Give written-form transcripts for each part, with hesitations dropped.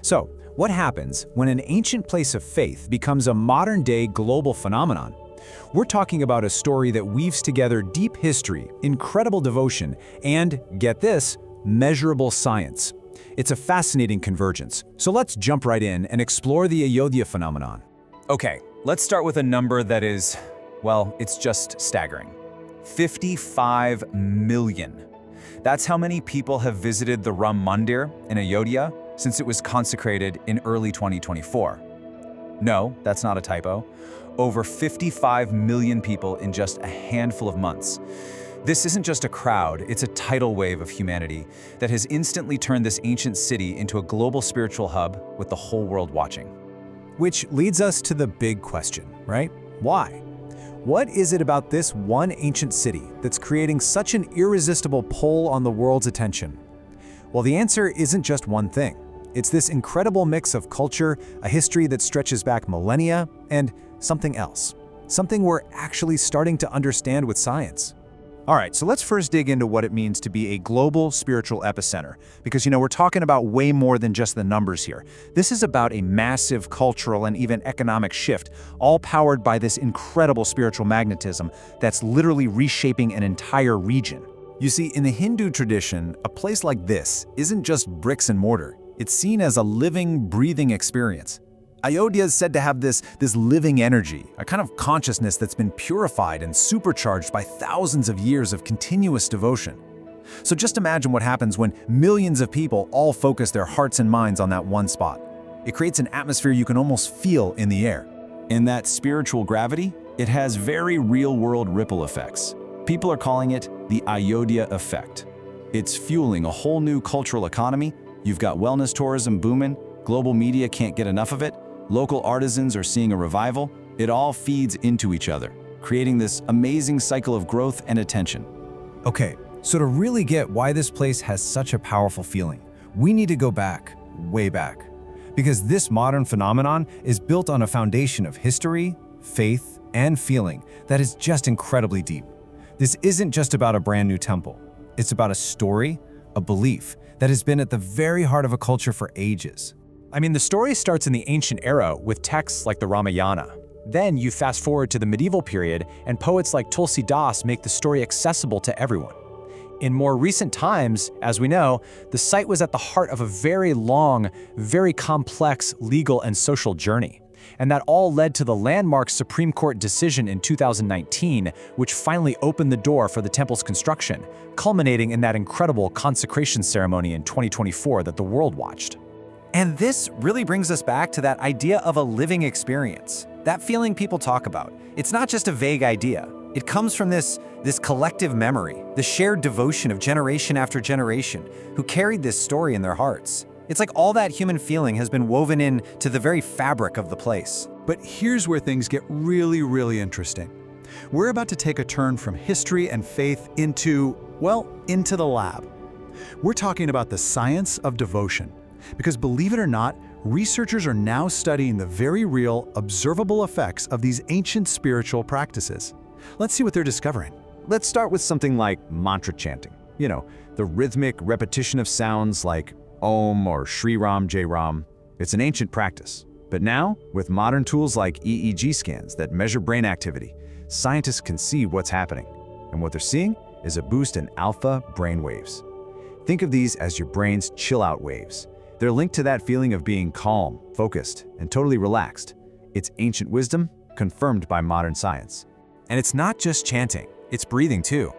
So, what happens when an ancient place of faith becomes a modern-day global phenomenon? We're talking about a story that weaves together deep history, incredible devotion, and, get this, measurable science. It's a fascinating convergence. So let's jump right in and explore the Ayodhya phenomenon. Okay, let's start with a number that is, well, it's just staggering. 55 million. That's how many people have visited the Mandir in Ayodhya since it was consecrated in early 2024. No, that's not a typo. Over 55 million people in just a handful of months. This isn't just a crowd, it's a tidal wave of humanity that has instantly turned this ancient city into a global spiritual hub with the whole world watching. Which leads us to the big question, right? Why? What is it about this one ancient city that's creating such an irresistible pull on the world's attention? Well, the answer isn't just one thing. It's this incredible mix of culture, a history that stretches back millennia, and something else. Something we're actually starting to understand with science. All right, so let's first dig into what it means to be a global spiritual epicenter. Because, we're talking about way more than just the numbers here. This is about a massive cultural and even economic shift, all powered by this incredible spiritual magnetism that's literally reshaping an entire region. You see, in the Hindu tradition, a place like this isn't just bricks and mortar. It's seen as a living, breathing experience. Ayodhya is said to have this living energy, a kind of consciousness that's been purified and supercharged by thousands of years of continuous devotion. So just imagine what happens when millions of people all focus their hearts and minds on that one spot. It creates an atmosphere you can almost feel in the air. In that spiritual gravity, it has very real-world ripple effects. People are calling it the Ayodhya effect. It's fueling a whole new cultural economy. You've got wellness tourism booming, global media can't get enough of it, local artisans are seeing a revival. It all feeds into each other, creating this amazing cycle of growth and attention. Okay, so to really get why this place has such a powerful feeling, we need to go back, way back. Because this modern phenomenon is built on a foundation of history, faith, and feeling that is just incredibly deep. This isn't just about a brand new temple. It's about a story, a belief that has been at the very heart of a culture for ages. I mean, the story starts in the ancient era with texts like the Ramayana. Then you fast forward to the medieval period, and poets like Tulsi Das make the story accessible to everyone. In more recent times, as we know, the site was at the heart of a very long, very complex legal and social journey. And that all led to the landmark Supreme Court decision in 2019, which finally opened the door for the temple's construction, culminating in that incredible consecration ceremony in 2024 that the world watched. And this really brings us back to that idea of a living experience, that feeling people talk about. It's not just a vague idea. It comes from this collective memory, the shared devotion of generation after generation who carried this story in their hearts. It's like all that human feeling has been woven into the very fabric of the place. But here's where things get really, really interesting. We're about to take a turn from history and faith into the lab. We're talking about the science of devotion. Because believe it or not, researchers are now studying the very real, observable effects of these ancient spiritual practices. Let's see what they're discovering. Let's start with something like mantra chanting. The rhythmic repetition of sounds like Om or Shri Ram Jai Ram. It's an ancient practice. But now, with modern tools like EEG scans that measure brain activity, scientists can see what's happening. And what they're seeing is a boost in alpha brain waves. Think of these as your brain's chill-out waves. They're linked to that feeling of being calm, focused, and totally relaxed. It's ancient wisdom, confirmed by modern science. And it's not just chanting, it's breathing too.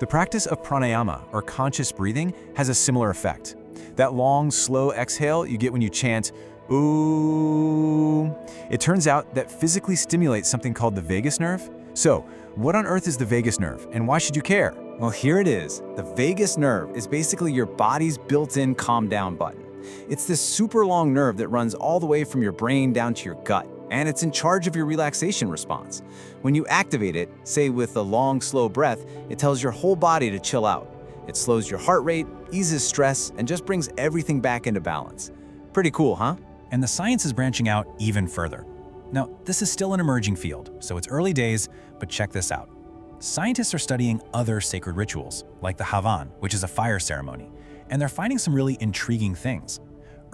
The practice of pranayama, or conscious breathing, has a similar effect. That long, slow exhale you get when you chant, ooh. It turns out that physically stimulates something called the vagus nerve. So, what on earth is the vagus nerve, and why should you care? Well, here it is. The vagus nerve is basically your body's built-in calm down button. It's this super long nerve that runs all the way from your brain down to your gut, and it's in charge of your relaxation response. When you activate it, say with a long, slow breath, it tells your whole body to chill out. It slows your heart rate, eases stress, and just brings everything back into balance. Pretty cool, huh? And the science is branching out even further. Now, this is still an emerging field, so it's early days, but check this out. Scientists are studying other sacred rituals, like the havan, which is a fire ceremony, and they're finding some really intriguing things.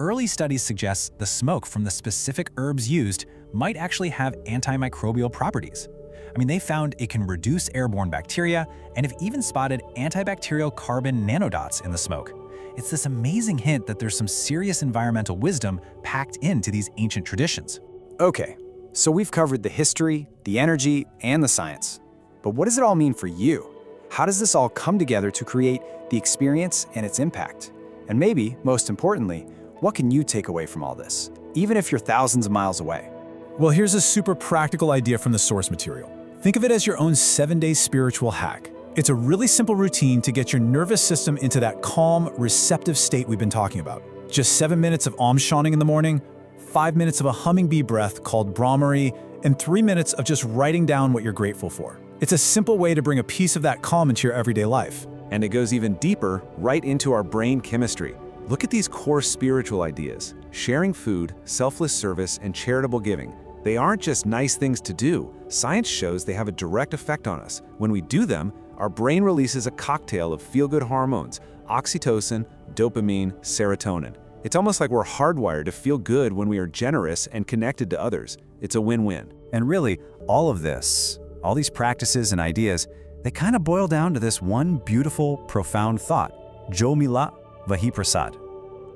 early studies suggest the smoke from the specific herbs used might actually have antimicrobial properties. I mean, they found it can reduce airborne bacteria and have even spotted antibacterial carbon nanodots in the smoke. It's this amazing hint that there's some serious environmental wisdom packed into these ancient traditions. Okay, so we've covered the history, the energy, and the science. But what does it all mean for you? How does this all come together to create the experience and its impact? And maybe, most importantly, what can you take away from all this, even if you're thousands of miles away? Well, here's a super practical idea from the source material. Think of it as your own 7-day spiritual hack. It's a really simple routine to get your nervous system into that calm, receptive state we've been talking about. Just 7 minutes of Om Shanting in the morning, 5 minutes of a humming bee breath called Brahmari, and 3 minutes of just writing down what you're grateful for. It's a simple way to bring a piece of that calm into your everyday life. And it goes even deeper, right into our brain chemistry. Look at these core spiritual ideas: sharing food, selfless service, and charitable giving. They aren't just nice things to do. Science shows they have a direct effect on us. When we do them, our brain releases a cocktail of feel-good hormones: oxytocin, dopamine, serotonin. It's almost like we're hardwired to feel good when we are generous and connected to others. It's a win-win. And really, all of this, all these practices and ideas, they kind of boil down to this one beautiful, profound thought: Jo Mila Vahi Prasad.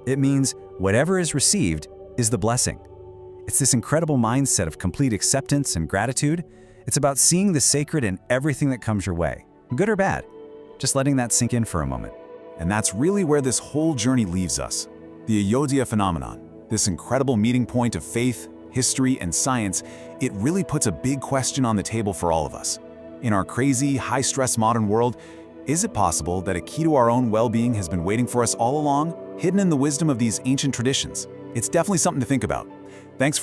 It means whatever is received is the blessing. It's this incredible mindset of complete acceptance and gratitude. It's about seeing the sacred in everything that comes your way, good or bad. Just letting that sink in for a moment. And that's really where this whole journey leaves us. The Ayodhya phenomenon, this incredible meeting point of faith, history, and science, it really puts a big question on the table for all of us. In our crazy, high-stress modern world, is it possible that a key to our own well-being has been waiting for us all along, hidden in the wisdom of these ancient traditions? It's definitely something to think about. Thanks for